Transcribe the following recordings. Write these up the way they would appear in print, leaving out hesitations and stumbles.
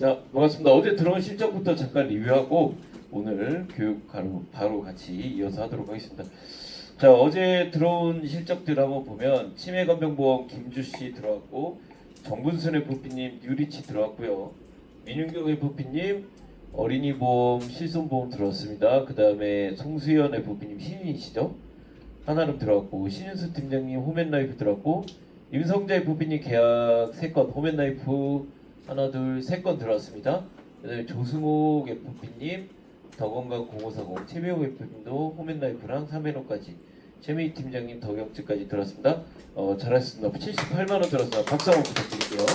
자, 반갑습니다. 어제 들어온 실적부터 잠깐 리뷰하고 오늘 교육 바로 같이 이어서 하도록 하겠습니다. 자, 어제 들어온 실적들 한번 보면 치매건병보험 김주씨 들어왔고, 정분순 FP님 뉴리치 들어왔고요. 민윤경 FP님 어린이보험 실손보험 들어왔습니다. 그 다음에 송수연 FP님 신인이시죠? 하나름 들어왔고, 신윤수 팀장님 홈앤라이프 들어왔고, 임성자 FP님 계약 3건 홈앤라이프 하나 둘 세 건 들어왔습니다. 그다음에 조승옥 FP님 더건강 0540 최미호 FP님도 홈앤라이프랑 3회로까지 최미 팀장님 더경증까지 들어왔습니다. 잘하셨습니다. 78만 원 들었습니다. 박수 한번 부탁드릴게요.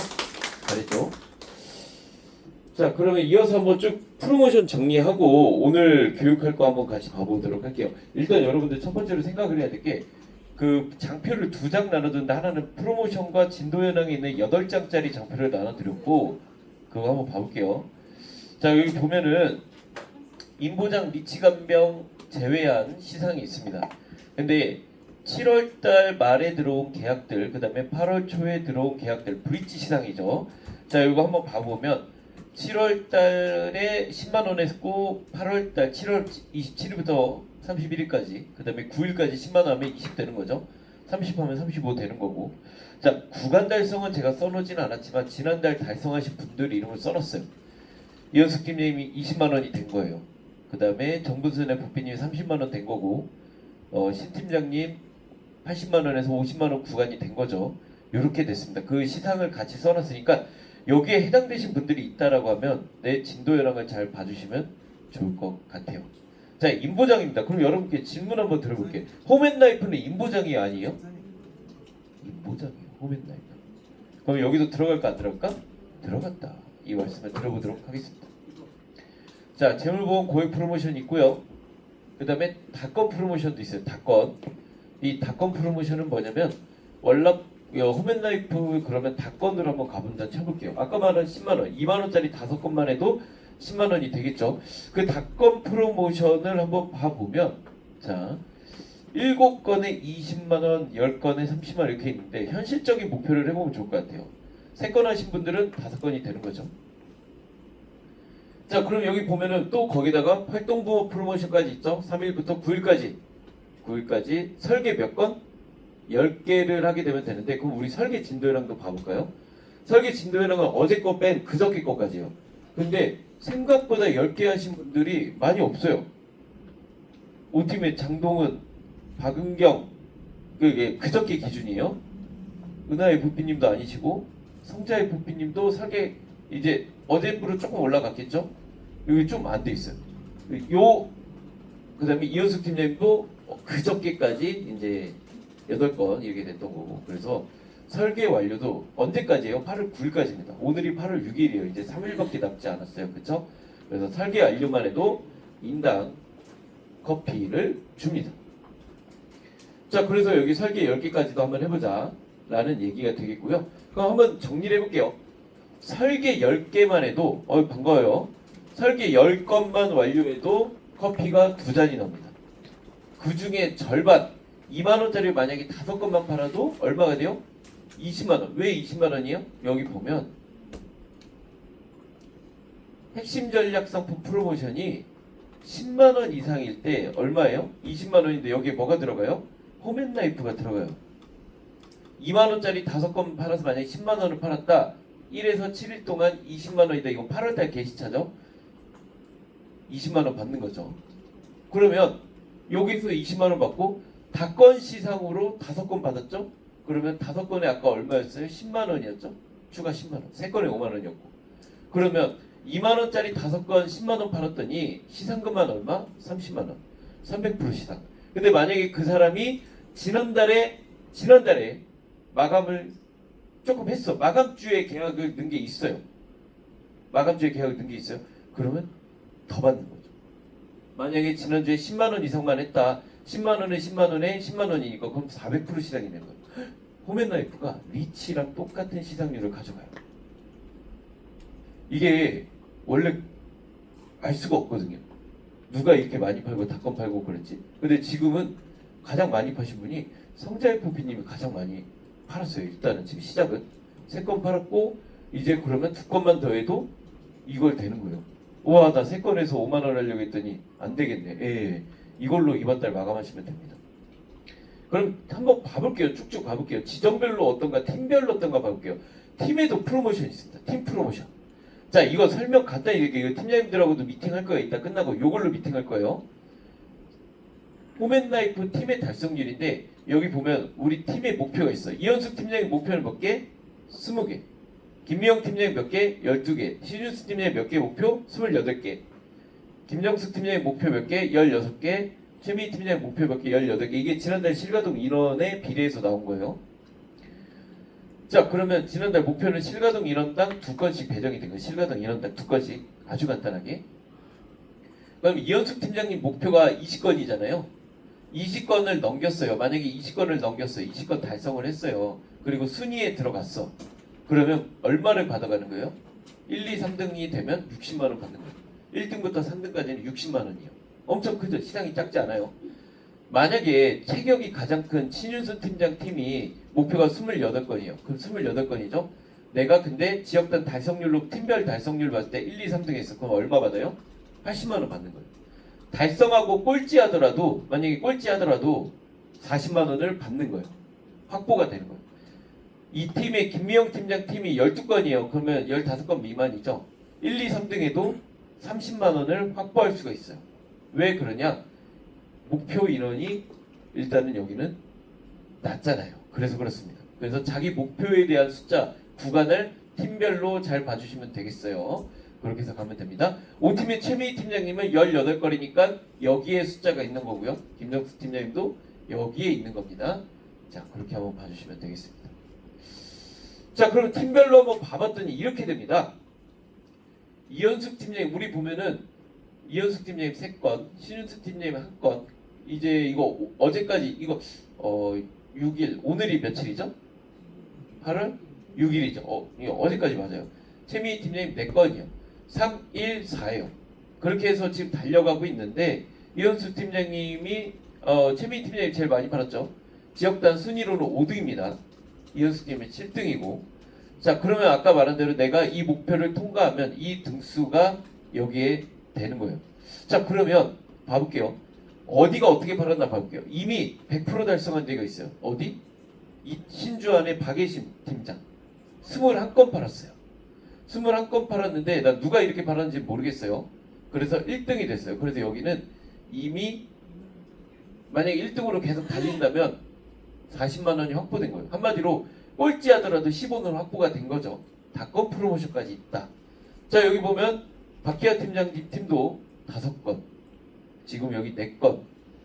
잘했죠? 자, 그러면 이어서 한번 쭉 프로모션 정리하고 오늘 교육할 거 한번 같이 봐보도록 할게요. 일단 여러분들 첫 번째로 생각을 해야 될 게 그 장표를 2장 나눠드는데 하나는 프로모션과 진도 현황에 있는 8장짜리 장표를 나눠드렸고, 그거 한번 봐볼게요. 자, 여기 보면은 인보장 리치간병 제외한 시상이 있습니다. 근데 7월달 말에 들어온 계약들, 그 다음에 8월 초에 들어온 계약들 브릿지 시상이죠. 자, 이거 한번 봐보면 7월달에 10만원 했고 8월달 7월 27일부터 31일까지, 그 다음에 9일까지 10만원 하면 20 되는 거죠. 30 하면 35 되는 거고. 자, 구간 달성은 제가 써놓지는 않았지만 지난달 달성하신 분들 이름을 써놨어요. 이현숙 팀장님이 20만원이 된 거예요. 그 다음에 정분순 FP님이 30만원 된 거고, 신 팀장님 80만원에서 50만원 구간이 된 거죠. 이렇게 됐습니다. 그 시상을 같이 써놨으니까 여기에 해당되신 분들이 있다라고 하면 내 진도 현황을 잘 봐주시면 좋을 것 같아요. 자, 인보장입니다. 그럼 여러분께 질문 한번 들어볼게요. 홈앤라이프는 인보장이 아니에요? 인보장이에요. 홈앤라이프. 그럼 여기도 들어갈까 안 들어갈까? 들어갔다. 이 말씀을 들어보도록 하겠습니다. 자, 재물보험 고액 프로모션 있고요. 그 다음에 닷건 프로모션도 있어요. 닷건. 이 닷건 프로모션은 뭐냐면 월납 홈앤라이프 그러면 닷건으로 한번 가본다 쳐볼게요. 아까 말한 10만원, 2만원짜리 5건만 해도 10만원이 되겠죠. 그 닷건 프로모션을 한번 봐보면, 자, 7건에 20만원, 10건에 30만원 이렇게 있는데 현실적인 목표를 해보면 좋을 것 같아요. 3건 하신 분들은 5건이 되는 거죠. 자, 그럼 여기 보면은 또 거기다가 활동부호 프로모션까지 있죠. 3일부터 9일까지 설계 몇 건? 10개를 하게 되면 되는데, 그럼 우리 설계 진도현황도 봐볼까요? 설계 진도현황은 어제 거 뺀 그저께 거까지요. 근데 생각보다 10개 하신 분들이 많이 없어요. 오팀의 장동은, 박은경, 그게 그저께 기준이에요. 은하의 부피님도 아니시고, 성자의 부피님도 설계 이제 어제부로 조금 올라갔겠죠? 여기 좀 안 돼 있어요. 그 다음에 이현숙 팀장님도 그저께까지 이제 8건 이렇게 됐던 거고, 그래서 설계 완료도 언제까지예요? 8월 9일까지입니다. 오늘이 8월 6일이에요. 이제 3일밖에 남지 않았어요. 그쵸? 그래서 설계 완료만 해도 인당 커피를 줍니다. 자, 그래서 여기 설계 10개까지도 한번 해보자 라는 얘기가 되겠고요. 그럼 한번 정리를 해볼게요. 설계 10개만 해도 반가워요. 설계 10건만 완료해도 커피가 2잔이 나옵니다. 그 중에 절반 2만원짜리 만약에 5건만 팔아도 얼마가 돼요? 20만원. 왜 20만원이에요? 여기 보면 핵심 전략 상품 프로모션이 10만원 이상일 때 얼마예요? 20만원인데 여기에 뭐가 들어가요? 홈앤라이프가 들어가요. 2만원짜리 5건 팔아서 만약에 10만원을 팔았다. 1에서 7일 동안 20만원이다. 이건 8월달 게시차죠? 20만원 받는 거죠. 그러면 여기서 20만원 받고 닷건 시상으로 5건 받았죠? 그러면 5건에 아까 얼마였어요? 10만원이었죠? 추가 10만원. 3건에 5만원이었고. 그러면 2만원짜리 5건 10만원 팔았더니 시상금만 얼마? 30만원. 300% 시상. 근데 만약에 그 사람이 지난달에 마감을 조금 했어. 마감주에 계약을 넣은 게 있어요. 마감주에 계약을 넣은 게 있어요. 그러면 더 받는 거죠. 만약에 지난주에 10만원 이상만 했다. 10만원에 10만원에 10만원이니까 그럼 400% 시상이 되는 거예요. 홈앤라이프가 리치랑 똑같은 시상률을 가져가요. 이게 원래 알 수가 없거든요. 누가 이렇게 많이 팔고 닷건 팔고 그랬지. 근데 지금은 가장 많이 파신 분이 성자의 포피님이 가장 많이 팔았어요. 일단은 지금 시작은 3건 팔았고, 이제 그러면 2건만 더 해도 이걸 되는 거예요. 우와, 나 3건에서 5만 원 하려고 했더니 안 되겠네. 예, 이걸로 이번 달 마감하시면 됩니다. 그럼 한번 봐볼게요. 쭉쭉 봐볼게요. 지점별로 어떤가, 팀별로 어떤가 봐볼게요. 팀에도 프로모션이 있습니다. 팀 프로모션. 자, 이거 설명 간단히 드릴게요. 팀장님들하고도 미팅할 거예요. 이따 끝나고 이걸로 미팅할 거예요. 홈앤라이프 팀의 달성률인데 여기 보면 우리 팀의 목표가 있어요. 이현숙 팀장님 목표는 몇 개? 20개. 김미영 팀장님 몇 개? 12개. 신윤수 팀장님 몇 개 목표? 28개. 김정숙 팀장님 목표 몇 개? 16개. 최민희 팀장님 목표 몇 개? 18개. 이게 지난달 실가동 인원에 비례해서 나온 거예요. 자, 그러면 지난달 목표는 실가동 인원당 2건씩 배정이 된 거예요. 실가동 인원당 2건씩. 아주 간단하게. 그럼 이현숙 팀장님 목표가 20건이잖아요. 20건을 넘겼어요. 만약에 20건을 넘겼어요. 20건 달성을 했어요. 그리고 순위에 들어갔어. 그러면 얼마를 받아가는 거예요? 1, 2, 3등이 되면 60만 원 받는 거예요. 1등부터 3등까지는 60만 원이에요. 엄청 크죠? 시장이 작지 않아요. 만약에 체격이 가장 큰 신윤수 팀장 팀이 목표가 28건이에요. 그럼 28건이죠? 내가 근데 지역단 달성률로 팀별 달성률 봤을 때 1, 2, 3등 했어. 그럼 얼마 받아요? 80만 원 받는 거예요. 달성하고 꼴찌 하더라도 만약에 꼴찌 하더라도 40만 원을 받는 거예요. 확보가 되는 거예요. 이 팀의 김미영 팀장 팀이 12건이에요. 그러면 15건 미만이죠. 1, 2, 3등에도 30만 원을 확보할 수가 있어요. 왜 그러냐? 목표 인원이 일단은 여기는 낮잖아요. 그래서 그렇습니다. 그래서 자기 목표에 대한 숫자 구간을 팀별로 잘 봐주시면 되겠어요. 그렇게 해서 가면 됩니다. 5팀의 최미희 팀장님은 18건이니까 여기에 숫자가 있는 거고요. 김정수 팀장님도 여기에 있는 겁니다. 자, 그렇게 한번 봐주시면 되겠습니다. 자, 그럼 팀별로 한번 봐봤더니 이렇게 됩니다. 이현숙 팀장님, 우리 보면은 이현숙 팀장님 3건, 신윤수 팀장님 1건. 이제 이거 어제까지 이거 6일, 오늘이 며칠이죠? 8월 6일이죠. 이거 어제까지 맞아요. 최미희 팀장님 4건이요. 3, 1, 4예요. 그렇게 해서 지금 달려가고 있는데 이현수 팀장님이 최미희 팀장님이 제일 많이 팔았죠. 지역단 순위로는 5등입니다. 이현수 팀이 7등이고. 자, 그러면 아까 말한 대로 내가 이 목표를 통과하면 이 등수가 여기에 되는 거예요. 자, 그러면 봐볼게요. 어디가 어떻게 팔았나 봐볼게요. 이미 100% 달성한 데가 있어요. 어디? 이 신주안의 박예심 팀장 21건 팔았어요. 21건 팔았는데 나 누가 이렇게 팔았는지 모르겠어요. 그래서 1등이 됐어요. 그래서 여기는 이미 만약에 1등으로 계속 달린다면 40만 원이 확보된 거예요. 한마디로 꼴찌 하더라도 15는 확보가 된 거죠. 다건 프로모션까지 있다. 자, 여기 보면 박희아 팀장님 팀도 5건, 지금 여기 4건,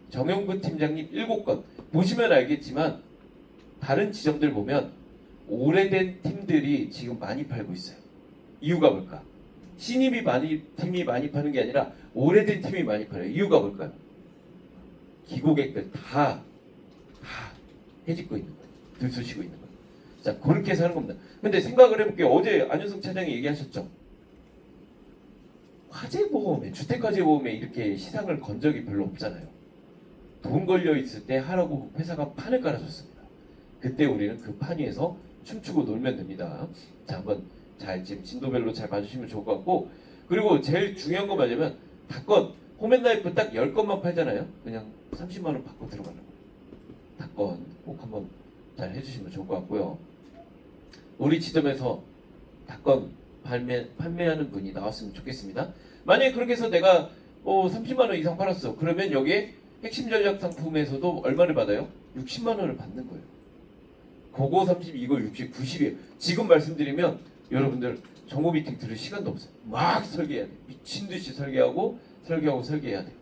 정영근 팀장님 7건. 보시면 알겠지만 다른 지점들 보면 오래된 팀들이 지금 많이 팔고 있어요. 이유가 뭘까? 신입이 팀이 많이 파는 게 아니라 오래된 팀이 많이 팔아요. 이유가 뭘까요? 기고객들 다 해집고 있는 거예요. 들쑤시고 있는 거예요. 자, 그렇게 해서 하는 겁니다. 근데 생각을 해볼게요. 어제 안윤석 차장이 얘기하셨죠. 화재보험에, 주택화재보험에 이렇게 시상을 건 적이 별로 없잖아요. 돈 걸려 있을 때 하라고 회사가 판을 깔아줬습니다. 그때 우리는 그 판 위에서 춤추고 놀면 됩니다. 자, 한번 잘 지금 진도별로 잘 봐주시면 좋을 것 같고, 그리고 제일 중요한 거 말하자면 다건 홈앤라이프 딱 10건만 팔잖아요. 그냥 30만 원 받고 들어가는 거예요. 다건 꼭 한번 잘 해주시면 좋을 것 같고요. 우리 지점에서 다건 판매하는 분이 나왔으면 좋겠습니다. 만약에 그렇게 해서 내가 30만 원 이상 팔았어. 그러면 여기에 핵심 전략 상품에서도 얼마를 받아요? 60만 원을 받는 거예요. 그거 30, 이거 60, 90이에요. 지금 말씀드리면 여러분들 정보 미팅 들을 시간도 없어요. 막 설계해야 돼요. 미친 듯이 설계해야 돼요.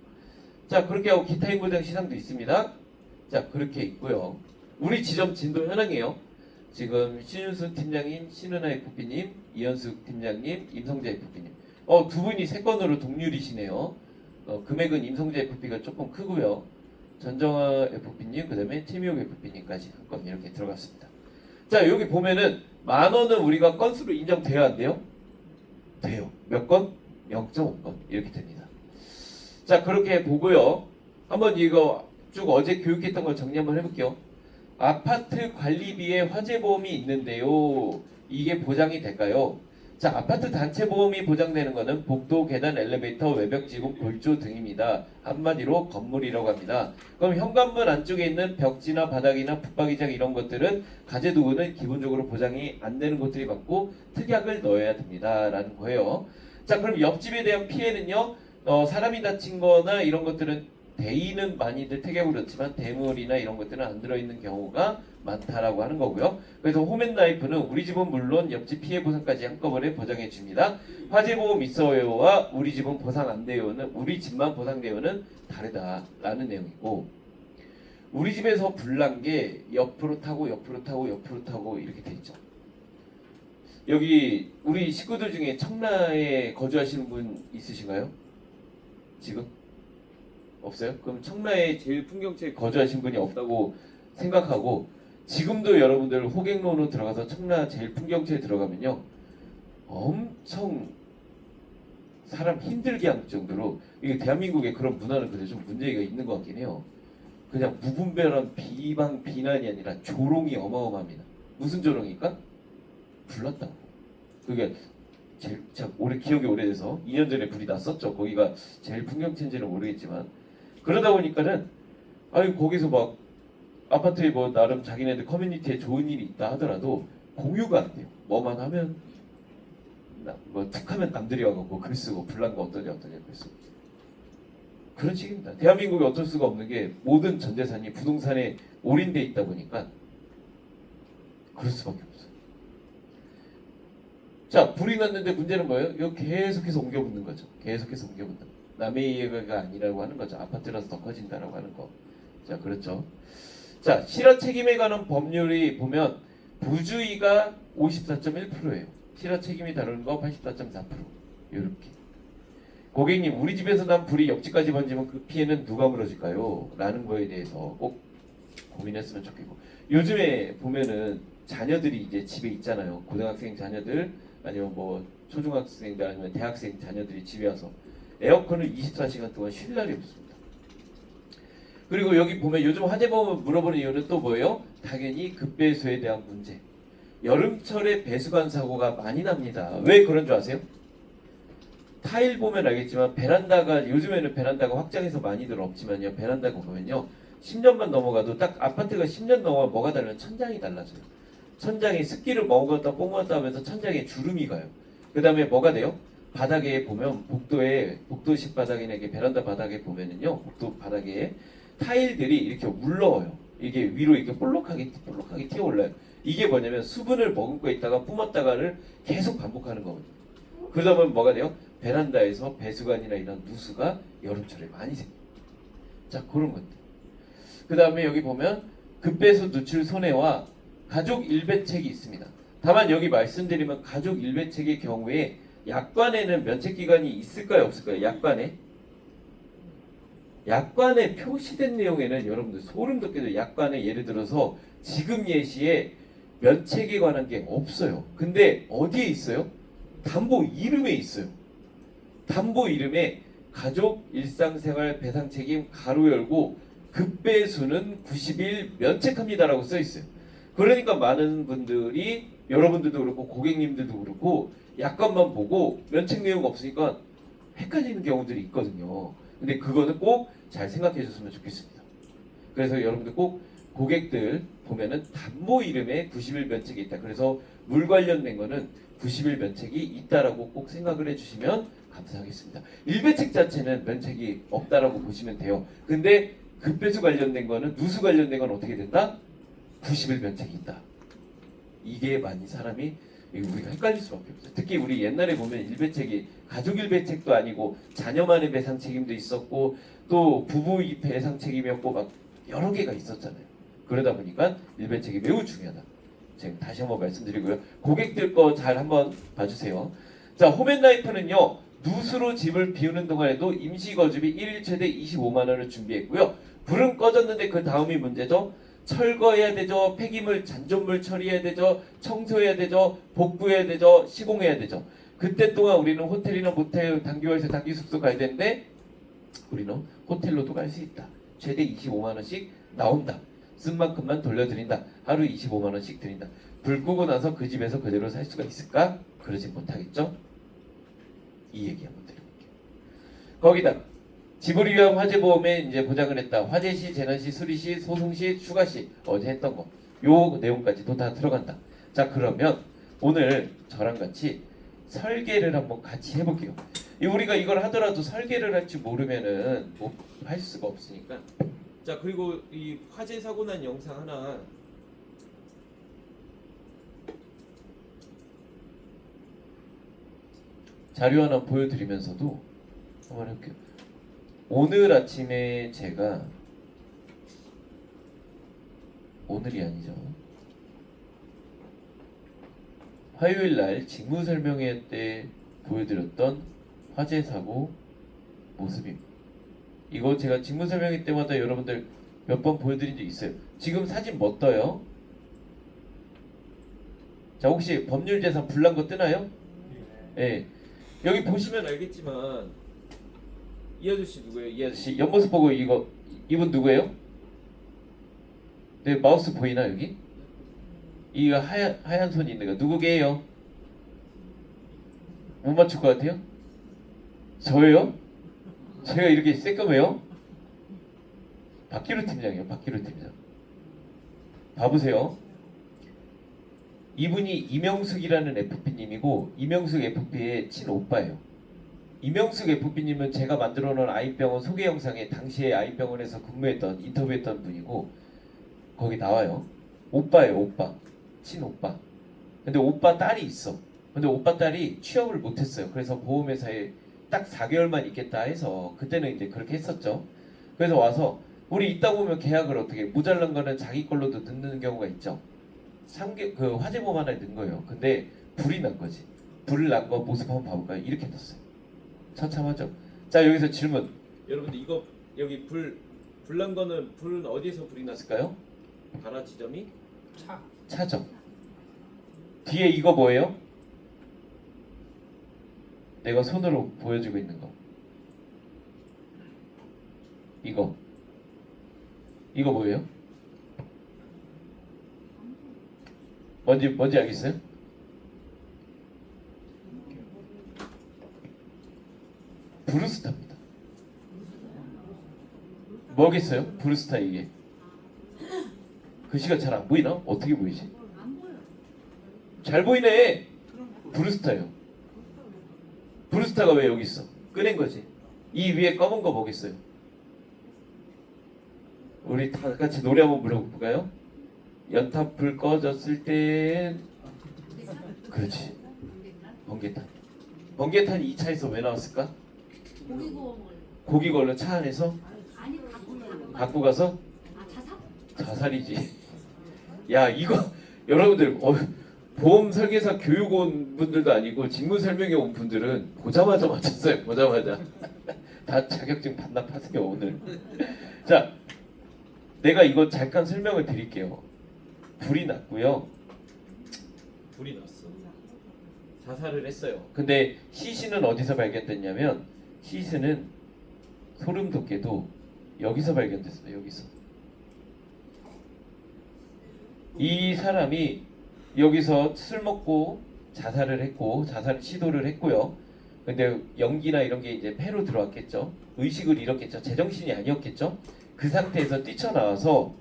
자, 그렇게 하고 기타 인물장 시상도 있습니다. 자, 그렇게 있고요. 우리 지점 진도 현황이에요. 지금 신윤수 팀장님, 신은하 FP님, 이현숙 팀장님, 임성재 FP님. 두 분이 3건으로 동률이시네요. 금액은 임성재 FP가 조금 크고요. 전정아 FP님, 그 다음에 최미옥 FP님까지 한 건 이렇게 들어갔습니다. 자, 여기 보면은 10,000원은 우리가 건수로 인정돼야 안 돼요? 돼요. 몇 건? 0.5건 이렇게 됩니다. 자, 그렇게 보고요. 한번 이거 쭉 어제 교육했던 걸 정리 한번 해볼게요. 아파트 관리비에 화재보험이 있는데요. 이게 보장이 될까요? 자, 아파트 단체 보험이 보장되는 것은 복도, 계단, 엘리베이터, 외벽, 지붕, 골조 등입니다. 한마디로 건물이라고 합니다. 그럼 현관문 안쪽에 있는 벽지나 바닥이나 붙박이장 이런 것들은 가재도구는 기본적으로 보장이 안 되는 것들이 많고 특약을 넣어야 됩니다라는 거예요. 자, 그럼 옆집에 대한 피해는요. 사람이 다친 거나 이런 것들은 대의는 많이들 특약으로 넣지만 대물이나 이런 것들은 안 들어있는 경우가 많다라고 하는 거고요. 그래서 홈앤라이프는 우리 집은 물론 옆집 피해 보상까지 한꺼번에 보장해 줍니다. 화재보험 있어요와 우리 집은 보상 안 돼요는 우리 집만 보상돼요는 다르다라는 내용이고, 우리 집에서 불난 게 옆으로 타고 옆으로 타고 옆으로 타고 이렇게 돼 있죠. 여기 우리 식구들 중에 청라에 거주하시는 분 있으신가요? 지금? 없어요? 그럼 청라에 제일 풍경채에 거주하신 분이 없다고 생각하고, 지금도 여러분들 호객로로 들어가서 청라 제일 풍경채에 들어가면요 엄청 사람 힘들게 할 정도로, 이게 대한민국에 그런 문화는 근데 좀 문제가 있는 것 같긴 해요. 그냥 무분별한 비방 비난이 아니라 조롱이 어마어마합니다. 무슨 조롱일까? 불났다고. 그게 제일 참 오래 기억이 오래돼서 2년 전에 불이 났었죠. 거기가 제일 풍경채인지는 모르겠지만, 그러다 보니까는 아유 거기서 막 아파트에 뭐 나름 자기네들 커뮤니티에 좋은 일이 있다 하더라도 공유가 안 돼요. 뭐만 하면 뭐 툭하면 남들이 와갖고 글 쓰고 불난 거 어떠냐 글 쓰고 그런 식입니다. 대한민국에 어쩔 수가 없는 게 모든 전 재산이 부동산에 올인돼 있다 보니까 그럴 수밖에 없어요. 자, 불이 났는데 문제는 뭐예요? 이거 계속해서 옮겨 붙는 거죠. 계속해서 옮겨 붙는 거. 남의 이해가 아니라고 하는 거죠. 아파트라서 더 커진다라고 하는 거. 자, 그렇죠. 자, 실화 책임에 관한 법률이 보면 부주의가 54.1%예요. 실화 책임이 다루는 거 84.4%. 이렇게. 고객님, 우리 집에서 난 불이 옆집까지 번지면 그 피해는 누가 물어줄까요? 라는 거에 대해서 꼭 고민했으면 좋겠고, 요즘에 보면은 자녀들이 이제 집에 있잖아요. 고등학생 자녀들 아니면 뭐 초중학생들 아니면 대학생 자녀들이 집에 와서 에어컨을 24시간 동안 쉴 날이 없습니다. 그리고 여기 보면 요즘 화재보험 물어보는 이유는 또 뭐예요? 당연히 급배수에 대한 문제. 여름철에 배수관 사고가 많이 납니다. 왜 그런 줄 아세요? 타일 보면 알겠지만 베란다가 요즘에는 베란다가 확장해서 많이들 없지만요. 베란다가 보면요 10년만 넘어가도 딱 아파트가 10년 넘어가 뭐가 달라요? 천장이 달라져요. 천장에 습기를 먹었다 뽕었다 하면서 천장에 주름이 가요. 그 다음에 뭐가 돼요? 바닥에 보면 복도식 바닥이나 이게 베란다 바닥에 보면은요 복도 바닥에 타일들이 이렇게 물러요. 이게 위로 이렇게 볼록하게 튀어 올라요. 이게 뭐냐면 수분을 머금고 있다가 뿜었다가를 계속 반복하는 거거든요. 그러다 보면 뭐가 돼요? 베란다에서 배수관이나 이런 누수가 여름철에 많이 생겨요. 자, 그런 것들. 그 다음에 여기 보면 급배수 누출 손해와 가족 일배책이 있습니다. 다만 여기 말씀드리면 가족 일배책의 경우에 약관에는 면책기간이 있을까요 없을까요? 약관에 표시된 내용에는 여러분들 소름 돋게도 약관에 예를 들어서 지금 예시에 면책에 관한 게 없어요. 근데 어디에 있어요? 담보 이름에 있어요. 담보 이름에 가족 일상생활 배상 책임 가로 열고 급배수는 90일 면책합니다라고 써 있어요. 그러니까 많은 분들이 여러분들도 그렇고 고객님들도 그렇고 약관만 보고 면책 내용 없으니까 헷갈리는 경우들이 있거든요. 근데 그거는 꼭 잘 생각해 줬으면 좋겠습니다. 그래서 여러분들 꼭 고객들 보면은 담보 이름에 90일 면책이 있다. 그래서 물 관련된 거는 90일 면책이 있다라고 꼭 생각을 해주시면 감사하겠습니다. 일배책 자체는 면책이 없다라고 보시면 돼요. 근데 급배수 관련된 거는 누수 관련된 건 어떻게 된다? 90일 면책이 있다. 이게 많이 사람이 우리가 헷갈릴 수밖에 없어요. 특히 우리 옛날에 보면 일배책이 가족 일배책도 아니고 자녀만의 배상 책임도 있었고 또 부부 배상 책임이었고 막 여러 개가 있었잖아요. 그러다 보니까 일배책이 매우 중요하다. 제가 다시 한번 말씀드리고요. 고객들 거 잘 한번 봐주세요. 자, 홈앤라이프는요. 누수로 집을 비우는 동안에도 임시거주비 1일 최대 25만 원을 준비했고요. 불은 꺼졌는데 그 다음이 문제죠. 철거해야 되죠. 폐기물, 잔존물 처리해야 되죠. 청소해야 되죠. 복구해야 되죠. 시공해야 되죠. 그때 동안 우리는 호텔이나 모텔, 단기월세, 단기 숙소 가야 되는데 우리는 호텔로도 갈 수 있다. 최대 25만 원씩 나온다. 쓴 만큼만 돌려드린다. 하루 25만 원씩 드린다. 불 끄고 나서 그 집에서 그대로 살 수가 있을까? 그러진 못하겠죠? 이 얘기 한번 드려볼게요. 거기다 지불을 위한 화재보험에 이제 보장을 했다. 화재시, 재난시, 수리시, 소송시, 휴가시 어제 했던 거. 요 내용까지도 다 들어간다. 자, 그러면 오늘 저랑 같이 설계를 한번 같이 해볼게요. 우리가 이걸 하더라도 설계를 할 줄 모르면은 뭐 할 수가 없으니까. 자, 그리고 이 화재 사고 난 영상 하나 자료 하나 보여드리면서도 한번 해볼게요. 오늘 아침에 제가 오늘이 아니죠. 화요일 날 직무 설명회 때 보여드렸던 화재 사고 모습입니다. 이거 제가 직무 설명회 때마다 여러분들 몇 번 보여드린 적 있어요. 지금 사진 뭐 떠요? 자, 혹시 법률재산 불난 거 뜨나요? 네. 여기 보시면 알겠지만 이 아저씨 누구예요? 이 아저씨 옆모습 보고 이분 누구예요? 네, 마우스 보이나 여기? 이 하얀 손이 있는 거 누구게요? 못 맞출 것 같아요? 저예요? 제가 이렇게 새까매요? 박기루 팀장이에요. 박기루 팀장. 봐보세요. 이분이 이명숙이라는 FP님이고 이명숙 FP의 친오빠예요. 이명숙 FP님은 제가 만들어 놓은 아이병원 소개 영상에 당시에 아이병원에서 근무했던 인터뷰했던 분이고 거기 나와요. 오빠예요. 오빠. 친오빠. 근데 오빠 딸이 있어. 근데 오빠 딸이 취업을 못했어요. 그래서 보험회사에 딱 4개월만 있겠다 해서 그때는 이제 그렇게 했었죠. 그래서 와서 우리 있다 보면 계약을 어떻게 모자란 거는 자기 걸로도 넣는 경우가 있죠. 그 화재보험 하나에 넣은 거예요. 근데 불이 난 거지. 불 난 거 모습 한번 봐볼까요? 이렇게 넣었어요. 처참하죠. 자, 여기서 질문. 여러분들 이거 여기 불 난 거는 불은 어디에서 불이 났을까요? 발화 지점이 차죠. 뒤에 이거 뭐예요? 내가 손으로 보여주고 있는 거. 이거 뭐예요? 뭔지 알겠어요? 브루스타입니다. 뭐겠어요? 브루스타 이게. 글씨가 잘 안 보이나? 어떻게 보이지? 잘 보이네. 브루스타요. 브루스타가 왜 여기 있어? 꺼낸 거지. 이 위에 검은 거 뭐겠어요? 우리 다 같이 노래 한번 불러볼까요? 연탑 불 꺼졌을 땐 그렇지. 번개탄. 번개탄이 이 차에서 왜 나왔을까? 고기 걸로 차 안에서 갖고 가서 자살이지. 야, 이거 여러분들 보험 설계사 교육 온 분들도 아니고 직무 설명회 온 분들은 보자마자 맞췄어요. 보자마자 다 자격증 반납하세요 오늘. 자, 내가 이거 잠깐 설명을 드릴게요. 불이 났고요. 불이 났어. 자살을 했어요. 근데 시신은 어디서 발견됐냐면 시신은 소름 돋게도 여기서 발견됐어요. 여기서. 이 사람이 여기서 술 먹고 자살을 했고 자살 시도를 했고요. 근데 연기나 이런 게 이제 폐로 들어왔겠죠. 의식을 잃었겠죠. 제정신이 아니었겠죠. 그 상태에서 뛰쳐나와서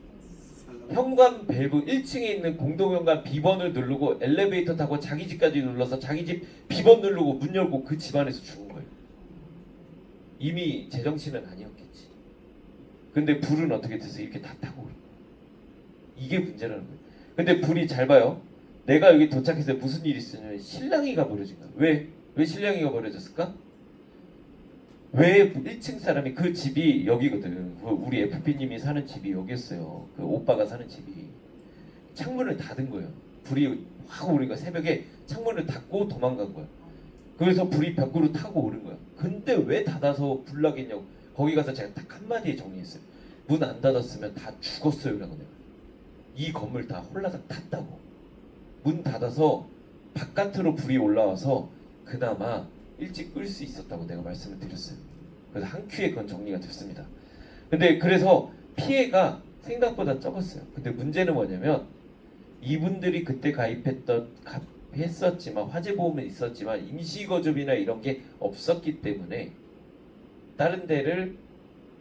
현관 밸브 1층에 있는 공동현관 B번을 누르고 엘리베이터 타고 자기 집까지 눌러서 자기 집 B번 누르고 문 열고 그 집 안에서 죽은 거예요. 이미 제정신은 아니었겠지. 근데 불은 어떻게 돼서 이렇게 다 타고 오는 거예요. 이게 문제라는 거예요. 근데 불이 잘 봐요. 내가 여기 도착해서 무슨 일이 있으면 신랑이가 버려진 거야. 왜 신랑이가 버려졌을까? 왜 1층 사람이 그 집이 여기거든. 우리 FP님이 사는 집이 여기였어요. 그 오빠가 사는 집이 창문을 닫은 거예요. 불이 확 오니까 새벽에 창문을 닫고 도망간 거야. 그래서 불이 벽으로 타고 오른 거야. 근데 왜 닫아서 불 나겠냐고. 거기 가서 제가 딱 한마디에 정리했어요. 문 안 닫았으면 다 죽었어요. 라고 내가. 이 건물 다 홀라당 탔다고. 문 닫아서 바깥으로 불이 올라와서 그나마 일찍 끌 수 있었다고 내가 말씀을 드렸어요. 그래서 한 큐에 그건 정리가 됐습니다. 근데 그래서 피해가 생각보다 적었어요. 근데 문제는 뭐냐면 이분들이 그때 했었지만 화재보험은 있었지만 임시거주비나 이런 게 없었기 때문에 다른 데를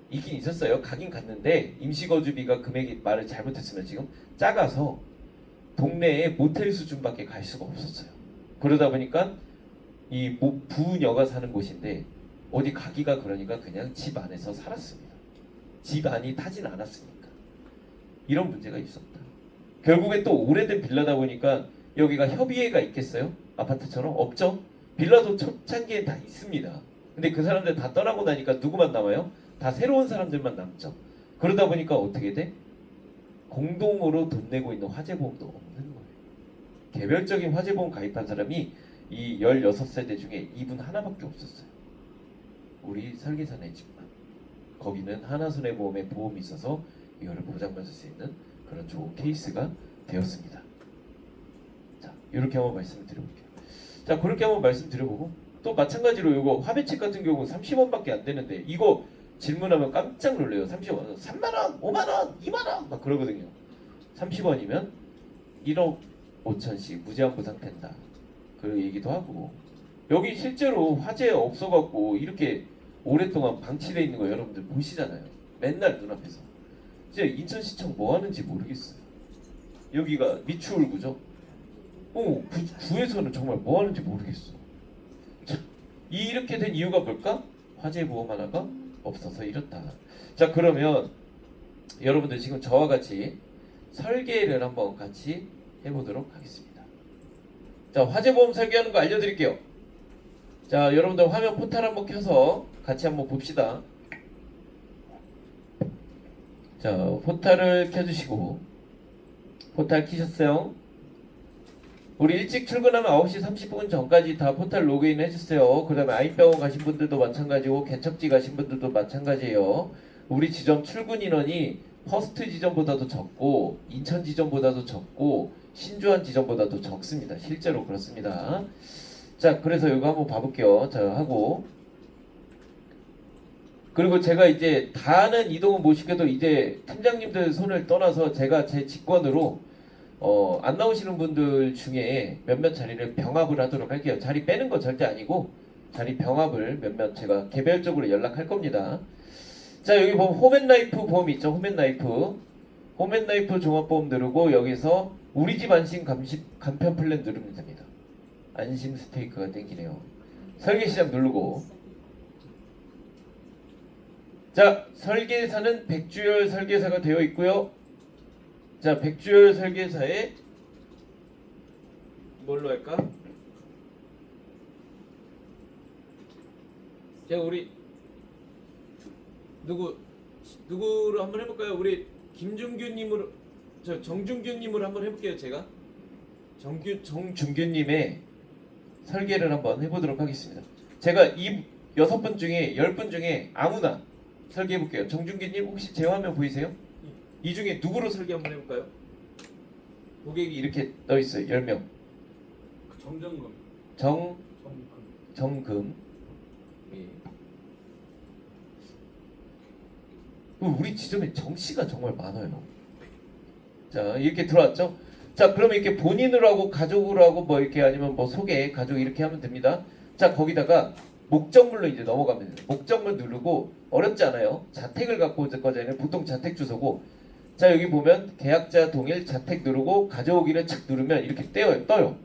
있긴 있었어요. 가긴 갔는데 임시거주비가 금액이 말을 잘못했으면 지금 작아서 동네에 모텔 수준밖에 갈 수가 없었어요. 그러다 보니까 이 부녀가 사는 곳인데 어디 가기가 그러니까 그냥 집 안에서 살았습니다. 집 안이 타진 않았으니까. 이런 문제가 있었다. 결국에 또 오래된 빌라다 보니까 여기가 협의회가 있겠어요? 아파트처럼? 없죠? 빌라도 초창기엔 다 있습니다. 근데 그 사람들 다 떠나고 나니까 누구만 남아요? 다 새로운 사람들만 남죠. 그러다 보니까 어떻게 돼? 공동으로 돈 내고 있는 화재보험도 없는 거예요. 개별적인 화재보험 가입한 사람이 이 16세대 중에 이분 하나밖에 없었어요. 우리 설계사네 집만. 거기는 하나손해보험에 보험이 있어서 이거를 보장받을 수 있는 그런 좋은 케이스가 되었습니다. 자, 이렇게 한번 말씀을 드려볼게요. 자, 그렇게 한번 말씀드려보고 또 마찬가지로 이거 화배책 같은 경우는 30원밖에 안 되는데 이거 질문하면 깜짝 놀래요. 30원, 3만원, 5만원, 2만원 막 그러거든요. 30원이면 1억 5천씩 무제한 보상된다. 그 얘기도 하고 여기 실제로 화재 없어갖고 이렇게 오랫동안 방치되어 있는 거 여러분들 보시잖아요. 맨날 눈앞에서. 진짜 인천시청 뭐 하는지 모르겠어요. 여기가 미추홀구죠. 구에서는 정말 뭐 하는지 모르겠어. 참, 이렇게 된 이유가 뭘까? 화재 보험 하나가 없어서 이렇다. 자, 그러면 여러분들 지금 저와 같이 설계를 한번 같이 해보도록 하겠습니다. 자, 화재 보험 설계하는 거 알려드릴게요. 자, 여러분들 화면 포탈 한번 켜서 같이 한번 봅시다. 자, 포탈을 켜주시고 포탈 켜셨어요? 우리 일찍 출근하면 9시 30분 전까지 다 포탈 로그인 해주세요. 그 다음에 아이병원 가신 분들도 마찬가지고 개척지 가신 분들도 마찬가지예요. 우리 지점 출근 인원이 퍼스트 지점보다도 적고 인천 지점보다도 적고 신주한 지점보다도 적습니다. 실제로 그렇습니다. 자, 그래서 이거 한번 봐볼게요. 자, 하고 그리고 제가 이제 다는 이동은 못 시켜도 이제 팀장님들 손을 떠나서 제가 제 직권으로 안 나오시는 분들 중에 몇몇 자리를 병합을 하도록 할게요. 자리 빼는 거 절대 아니고 자리 병합을 몇몇 제가 개별적으로 연락할 겁니다. 자, 여기 보면 홈앤라이프 보험 있죠. 홈앤라이프 종합보험 누르고 여기서 우리집 안심 간편 플랜 누르면 됩니다. 안심 스테이크가 땡기네요. 설계시작 누르고 자, 설계사는 백주열 설계사가 되어 있고요. 자, 백주열 설계사에 뭘로 할까? 제가 우리 누구로 한번 해볼까요? 우리 김준규님으로 정준규님으로 한번 해볼게요. 제가 정준규님의 설계를 한번 해보도록 하겠습니다. 제가 이 6분 중에 10분 중에 아무나 설계해볼게요. 정준규님 혹시 제 화면 보이세요? 이 중에 누구로 설계 한번 해볼까요? 고객이 이렇게 떠있어요. 10명. 정금. 예. 우리 지점에 정씨가 정말 많아요. 자, 이렇게 들어왔죠? 자, 그러면 이렇게 본인으로 하고 가족으로 하고 뭐 이렇게 아니면 뭐 소개 가족 이렇게 하면 됩니다. 자, 거기다가 목적물로 이제 넘어가면 돼요. 목적물 누르고 어렵지 않아요. 자택을 갖고 올 거잖아요. 보통 자택 주소고. 자, 여기 보면 계약자 동일 자택 누르고 가져오기를 착 누르면 이렇게 떠요.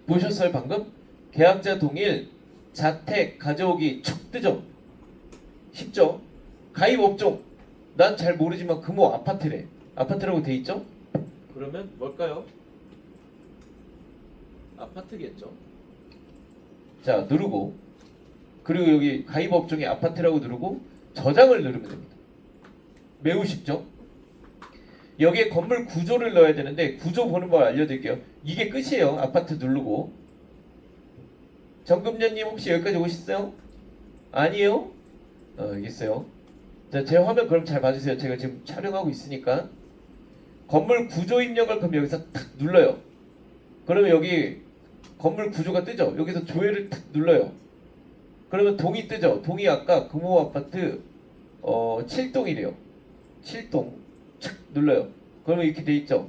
보셨어요 방금? 계약자 동일 자택 가져오기 촉 뜨죠? 쉽죠? 가입 업종 난 잘 모르지만 금호 아파트래. 아파트라고 돼 있죠? 그러면 뭘까요? 아파트겠죠. 자, 누르고 그리고 여기 가입 업종이 아파트라고 누르고 저장을 누르면 됩니다. 매우 쉽죠? 여기에 건물 구조를 넣어야 되는데 구조 보는 법 알려드릴게요. 이게 끝이에요. 아파트 누르고. 정금년님 혹시 여기까지 오셨어요? 아니에요? 알겠어요. 자, 제 화면 그럼 잘 봐주세요. 제가 지금 촬영하고 있으니까. 건물 구조 입력을 그럼 여기서 탁 눌러요. 그러면 여기 건물 구조가 뜨죠. 여기서 조회를 탁 눌러요. 그러면 동이 뜨죠. 동이 아까 금호 아파트 7동이래요. 7동. 눌러요. 그러면 이렇게 돼 있죠.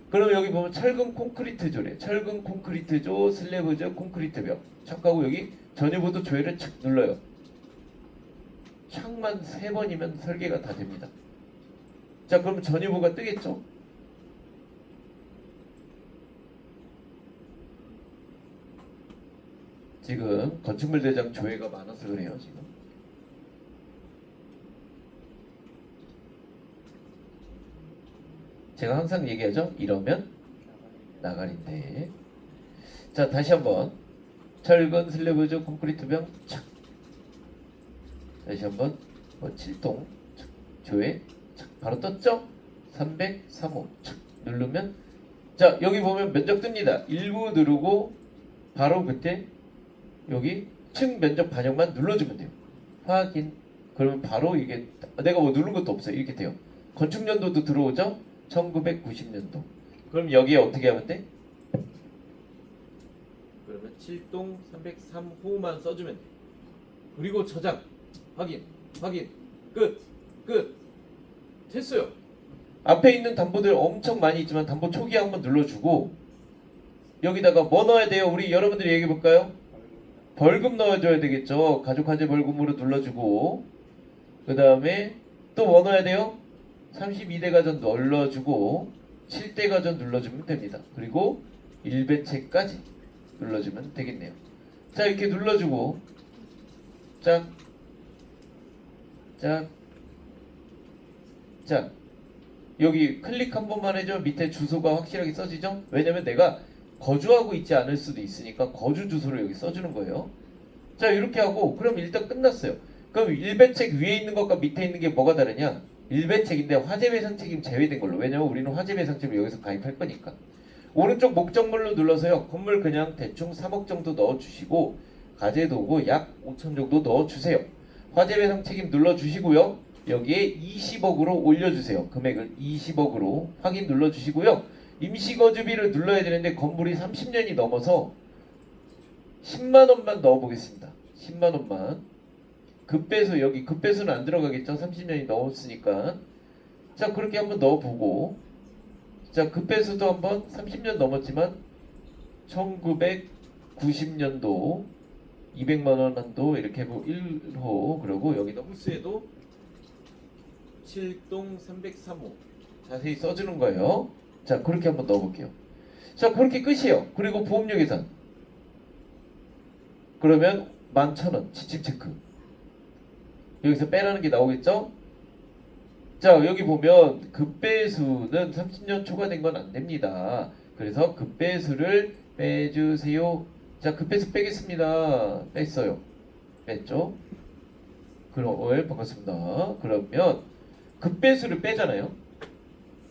그러면 여기 보면 철근 콘크리트조래. 철근 콘크리트조, 슬래브조, 콘크리트 벽. 착하고 여기 전유부도 조회를 착 눌러요. 착만 3번이면 설계가 다 됩니다. 자, 그러면 전유부가 뜨겠죠? 지금 건축물 대장 조회가 많아서 그래요, 지금. 제가 항상 얘기하죠. 이러면 나가린데. 자, 다시 한번 철근 슬래브조 콘크리트 벽 착. 다시 한번 7동 착. 조회 착. 바로 떴죠? 303호 착. 누르면 자, 여기 보면 면적 뜹니다. 일부 누르고 바로 그때 여기 층 면적 반영만 눌러주면 돼요. 확인. 그러면 바로 이게 내가 뭐 누른 것도 없어요. 이렇게 돼요. 건축연도도 들어오죠? 1990년도. 그럼 여기에 어떻게 하면 돼? 그러면 7동 303호만 써주면 돼. 그리고 저장. 확인. 끝. 됐어요. 앞에 있는 담보들 엄청 많이 있지만 담보 초기 한번 눌러주고 여기다가 뭐 넣어야 돼요? 우리 여러분들이 얘기해 볼까요? 벌금 넣어줘야 되겠죠. 가족화재 벌금으로 눌러주고 그 다음에 또 뭐 넣어야 돼요? 32대 가전 눌러주고 7대 가전 눌러주면 됩니다. 그리고 1배체까지 눌러주면 되겠네요. 자, 이렇게 눌러주고 짝 여기 클릭 한 번만 해줘. 밑에 주소가 확실하게 써지죠? 왜냐면 내가 거주하고 있지 않을 수도 있으니까 거주 주소를 여기 써주는 거예요. 자, 이렇게 하고 그럼 일단 끝났어요. 그럼 일배책 위에 있는 것과 밑에 있는 게 뭐가 다르냐? 일배책인데 화재배상 책임 제외된 걸로. 왜냐면 우리는 화재배상 책임을 여기서 가입할 거니까. 오른쪽 목적물로 눌러서요. 건물 그냥 대충 3억 정도 넣어주시고 가재도구 약 5천 정도 넣어주세요. 화재배상 책임 눌러주시고요. 여기에 20억으로 올려주세요. 금액을 20억으로 확인 눌러주시고요. 임시거주비를 눌러야 되는데 건물이 30년이 넘어서 10만원만 넣어보겠습니다. 10만원만. 급배수 여기 급배수는 안 들어가겠죠. 30년이 넘었으니까. 자, 그렇게 한번 넣어보고 자, 급배수도 한번 30년 넘었지만 1990년도 200만원 한도 이렇게 하고 1호 그리고 여기다 호수에도 7동 303호 자세히 써주는 거예요. 자, 그렇게 한번 넣어볼게요. 자, 그렇게 끝이에요. 그리고 보험료 계산. 그러면 11,000원 지침 체크. 여기서 빼라는 게 나오겠죠? 자, 여기 보면 급배수는 30년 초과된 건 안 됩니다. 그래서 급배수를 빼주세요. 자, 급배수 빼겠습니다. 뺐어요. 뺐죠? 그럼 반갑습니다. 그러면 급배수를 빼잖아요.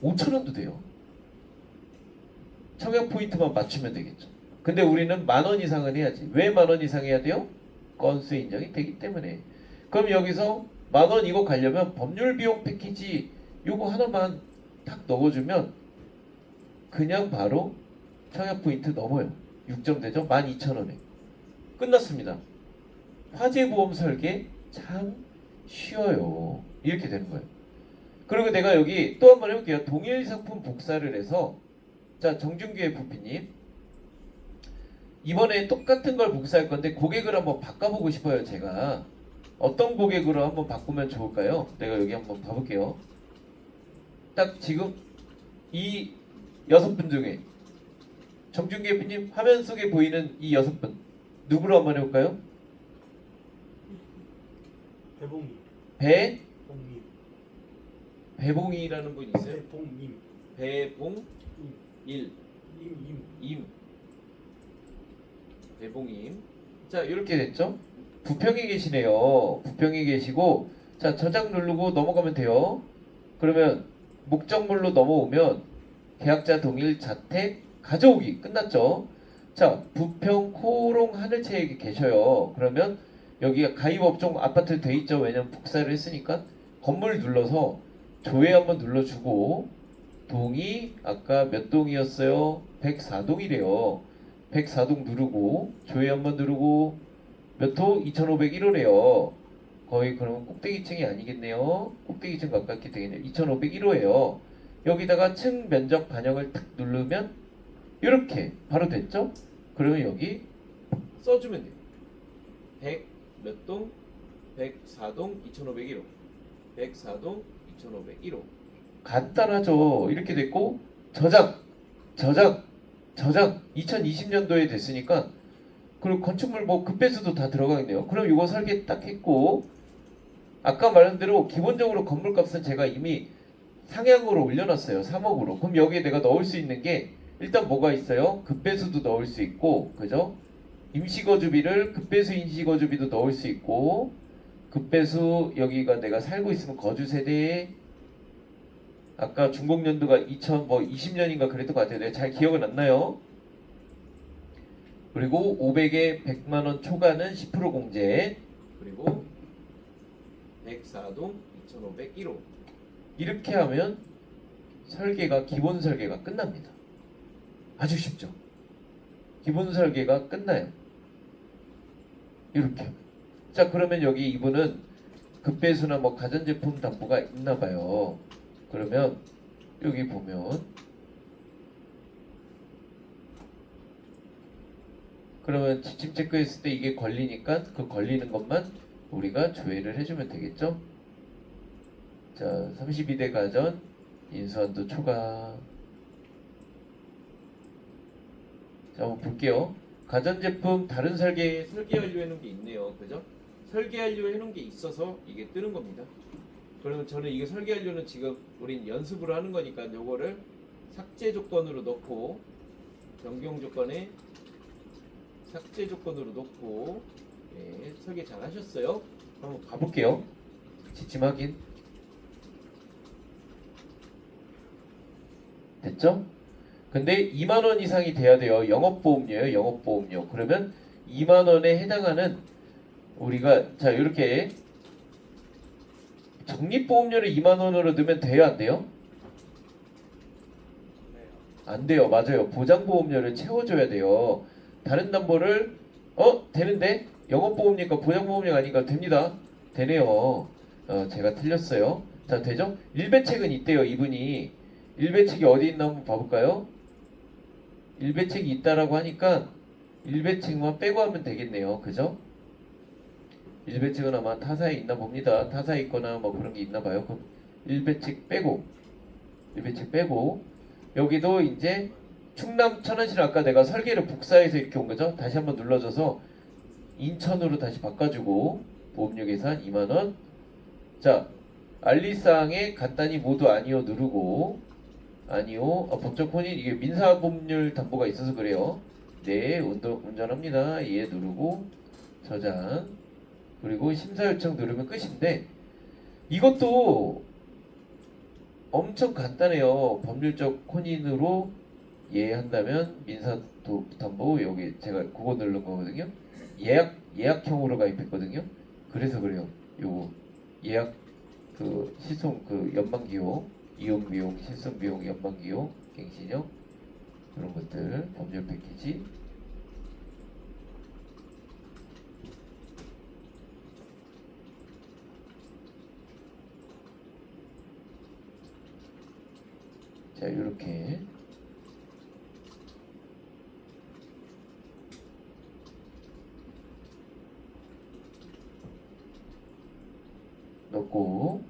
5,000원도 돼요. 청약 포인트만 맞추면 되겠죠. 근데 우리는 10,000원 이상은 해야지. 왜 10,000원 이상 해야 돼요? 건수 인정이 되기 때문에. 그럼 여기서 10,000원 이거 가려면 법률 비용 패키지 요거 하나만 탁 넣어주면 그냥 바로 청약 포인트 넘어요. 6점 되죠? 12,000원에. 끝났습니다. 화재보험 설계 참 쉬워요. 이렇게 되는 거예요. 그리고 내가 여기 또 한번 해볼게요. 동일 상품 복사를 해서 자, 정준규 FP님 이번에 똑같은 걸 복사할 건데 고객을 한번 바꿔보고 싶어요. 제가 어떤 고객으로 한번 바꾸면 좋을까요? 내가 여기 한번 봐볼게요. 딱 지금 이 6분 중에 정준규 FP님 화면 속에 보이는 이 6분 누구로 한번 해볼까요? 배봉님. 배봉님. 배봉이라는 분 있어요? 배봉님. 배봉일. 임. 배봉임. 자, 이렇게 됐죠? 부평에 계시네요. 부평에 계시고 자, 저장 누르고 넘어가면 돼요. 그러면 목적물로 넘어오면 계약자 동일 자택 가져오기 끝났죠? 자, 부평 코롱 하늘채에 계셔요. 그러면 여기가 가입업종 아파트 돼 있죠? 왜냐면 복사를 했으니까 건물 눌러서 조회 한번 눌러주고 동이 아까 몇 동이었어요? 104동이래요. 104동 누르고 조회 한번 누르고 몇 호? 2501호래요. 거의 그러면 꼭대기층이 아니겠네요. 꼭대기층 가깝게 되겠네요. 2501호예요. 여기다가 층 면적 반영을 탁 누르면 이렇게 바로 됐죠? 그러면 여기 써주면 돼요. 100 몇 동? 104동 2501호 104동 2501호. 간단하죠. 이렇게 됐고 저장 2020년도에 됐으니까, 그리고 건축물 뭐 급배수도 다 들어가겠네요. 그럼 이거 설계 딱 했고, 아까 말한 대로 기본적으로 건물 값은 제가 이미 상향으로 올려놨어요. 3억으로. 그럼 여기에 내가 넣을 수 있는 게 일단 뭐가 있어요? 급배수도 넣을 수 있고, 그죠? 임시거주비를 급배수 임시거주비도 넣을 수 있고, 급배수 여기가 내가 살고 있으면 거주세대에 아까 준공연도가 2020년인가 그랬던 것 같아요. 내가 잘 기억은 안 나요. 그리고 500에 100만원 초과는 10% 공제. 그리고 104동 2501호. 이렇게 하면 설계가, 기본 설계가 끝납니다. 아주 쉽죠? 기본 설계가 끝나요. 이렇게 하면. 자, 그러면 여기 이분은 급배수나 뭐 가전제품 담보가 있나봐요. 그러면 여기 보면, 그러면 지침 체크했을 때 이게 걸리니까 그 걸리는 것만 우리가 조회를 해주면 되겠죠? 자, 32대 가전 인수한도 초과. 자, 한번 볼게요. 가전제품 다른 설계 완료 해놓은 게 있네요. 그죠? 설계 완료 해놓은 게 있어서 이게 뜨는 겁니다. 그러면 저는 이게 설계 완료는 지금 우린 연습으로 하는 거니까 요거를 삭제 조건으로 넣고, 변경 조건에 삭제 조건으로 놓고, 네, 설계 잘 하셨어요. 한번 가볼게요. 지침 확인. 됐죠? 근데 2만원 이상이 돼야 돼요. 영업보험료예요. 영업보험료. 그러면 2만원에 해당하는, 우리가 자 이렇게 적립보험료를 2만원으로 넣으면 돼요? 안 돼요? 안 돼요. 맞아요. 보장보험료를 채워줘야 돼요. 다른 담보를 되는데 영업보험료니까 보장보험료가 아니니까 됩니다. 되네요. 제가 틀렸어요. 자, 되죠? 일배책은 있대요. 이분이 일배책이 어디 있나 한번 봐볼까요? 일배책이 있다라고 하니까 일배책만 빼고 하면 되겠네요. 그죠? 일배책은 아마 타사에 있나 봅니다. 타사에 있거나 뭐 그런 게 있나 봐요. 그럼 일배책 빼고 여기도 이제 충남 천안시는 아까 내가 설계를 복사해서 이렇게 온 거죠. 다시 한번 눌러줘서 인천으로 다시 바꿔주고, 보험료 계산 2만원. 자, 알리사항에 간단히 모두 아니요 누르고, 아니요, 법적 혼인, 이게 민사법률 담보가 있어서 그래요. 네, 운전합니다. 예 누르고 저장. 그리고 심사 요청 누르면 끝인데, 이것도 엄청 간단해요. 법률적 혼인으로 예 한다면 민사담보, 여기 제가 그거 누른 거거든요. 예약형으로 가입했거든요. 그래서 그래요. 요거 예약 그 시송 그 연방기호, 이용 비용, 실손 비용, 연방기호, 갱신형, 이런 것들 법률 패키지. 자, 이렇게 넣고,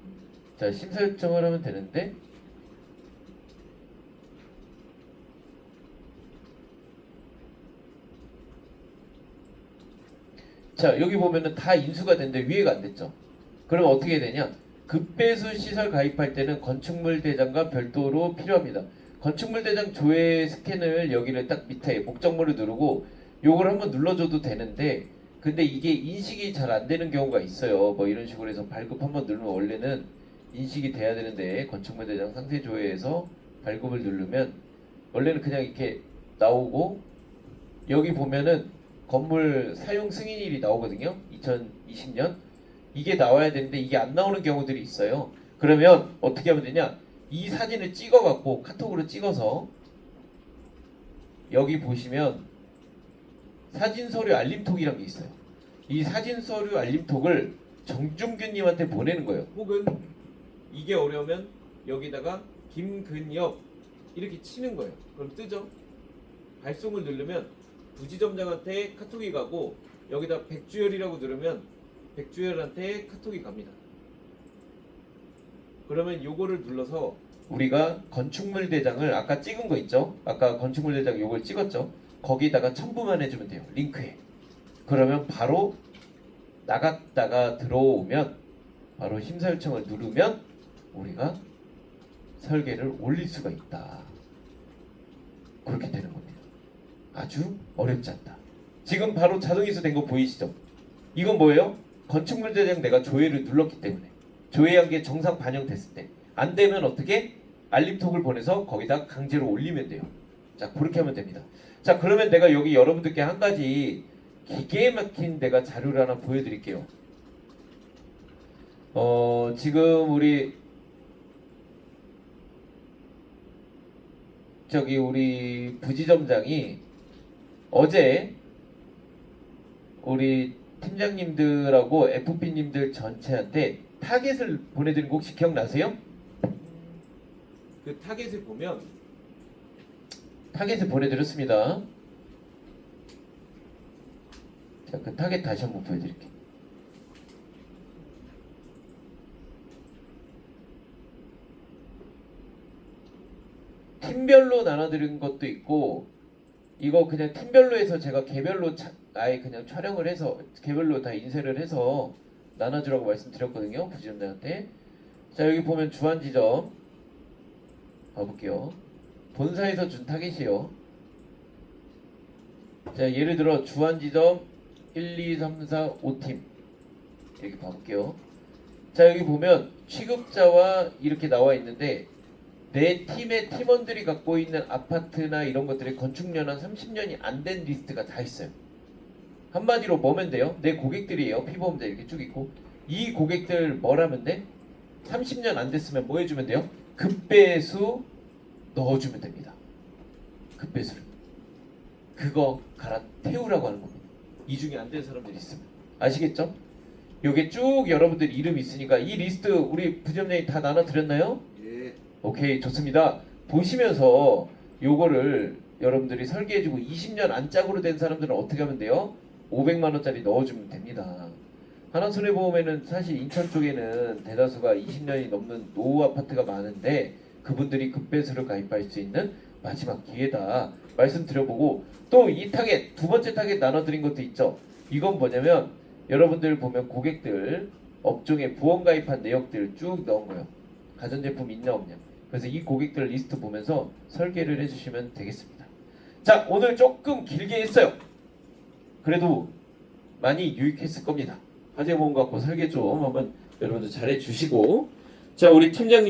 자, 심사 요청을 하면 되는데, 자, 여기 보면은 다 인수가 됐는데 위에가 안 됐죠. 그러면 어떻게 되냐? 급배수 시설 가입할 때는 건축물 대장과 별도로 필요합니다. 건축물 대장 조회 스캔을 여기를 딱 밑에 목적물을 누르고 요걸 한번 눌러줘도 되는데, 근데 이게 인식이 잘 안 되는 경우가 있어요. 뭐 이런 식으로 해서 발급 한번 누르면 원래는 인식이 돼야 되는데, 건축물 대장 상세 조회에서 발급을 누르면 원래는 그냥 이렇게 나오고, 여기 보면은 건물 사용 승인일이 나오거든요. 2020년. 이게 나와야 되는데 이게 안 나오는 경우들이 있어요. 그러면 어떻게 하면 되냐? 이 사진을 찍어갖고 카톡으로 찍어서 여기 보시면 사진 서류 알림톡이란 게 있어요. 이 사진 서류 알림톡을 정준규님한테 보내는 거예요. 혹은 이게 어려우면 여기다가 김근엽 이렇게 치는 거예요. 그럼 뜨죠? 발송을 누르면 부지점장한테 카톡이 가고 여기다 백주열이라고 누르면 백주열한테 카톡이 갑니다. 그러면 요거를 눌러서 우리가 건축물 대장을 아까 찍은 거 있죠? 아까 건축물 대장 요걸 찍었죠? 거기다가 첨부만 해주면 돼요. 링크에. 그러면 바로 나갔다가 들어오면 바로 심사 요청을 누르면 우리가 설계를 올릴 수가 있다. 그렇게 되는 겁니다. 아주 어렵지 않다. 지금 바로 자동 이수된 거 보이시죠? 이건 뭐예요? 건축물 대장 내가 조회를 눌렀기 때문에 조회한 게 정상 반영됐을 때 안 되면 어떻게? 알림톡을 보내서 거기다 강제로 올리면 돼요. 자, 그렇게 하면 됩니다. 자, 그러면 내가 여기 여러분들께 한 가지 기계 막힌 내가 자료를 하나 보여드릴게요. 지금 우리 우리 부지점장이 어제 우리 팀장님들하고 FP님들 전체한테 타겟을 보내드린 거 혹시 기억나세요? 그 타겟을 보면 타겟을 보내드렸습니다. 자, 그 타겟 다시 한번 보여드릴게요. 팀별로 나눠드린 것도 있고 이거 그냥 팀별로 해서 제가 개별로 아예 그냥 촬영을 해서 개별로 다 인쇄를 해서 나눠주라고 말씀드렸거든요. 부지점장한테. 자, 여기 보면 주안 지점 봐볼게요. 본사에서 준 타겟이요. 자, 예를 들어 주안 지점 1, 2, 3, 4, 5팀 이렇게 봐볼게요. 자, 여기 보면 취급자와 이렇게 나와 있는데 내 팀의 팀원들이 갖고 있는 아파트나 이런 것들이 건축연한 30년이 안 된 리스트가 다 있어요. 한마디로 뭐면 돼요? 내 고객들이에요. 피보험자 이렇게 쭉 있고 이 고객들 뭘 하면 돼? 30년 안 됐으면 뭐 해주면 돼요? 급배수 넣어주면 됩니다. 급배수를 그거 갈아 태우라고 하는 겁니다. 이 중에 안 된 사람들이 있으면 아시겠죠? 요게 쭉 여러분들 이름 있으니까 이 리스트 우리 부지점장이 다 나눠드렸나요? 예. 오케이, 좋습니다. 보시면서 요거를 여러분들이 설계해주고 20년 안짝으로 된 사람들은 어떻게 하면 돼요? 500만 원짜리 넣어주면 됩니다. 하나손해보험에는 사실 인천 쪽에는 대다수가 20년이 넘는 노후 아파트가 많은데 그분들이 급배수를 가입할 수 있는 마지막 기회다 말씀드려보고 또 이 타겟 두 번째 타겟 나눠드린 것도 있죠. 이건 뭐냐면 여러분들 보면 고객들 업종에 보험 가입한 내역들 쭉 넣은 거예요. 가전제품 있냐 없냐. 그래서 이 고객들 리스트 보면서 설계를 해주시면 되겠습니다. 자, 오늘 조금 길게 했어요. 그래도 많이 유익했을 겁니다. 화재보험 갖고 설계 좀 한번 여러분들 잘해 주시고 자, 우리 팀장님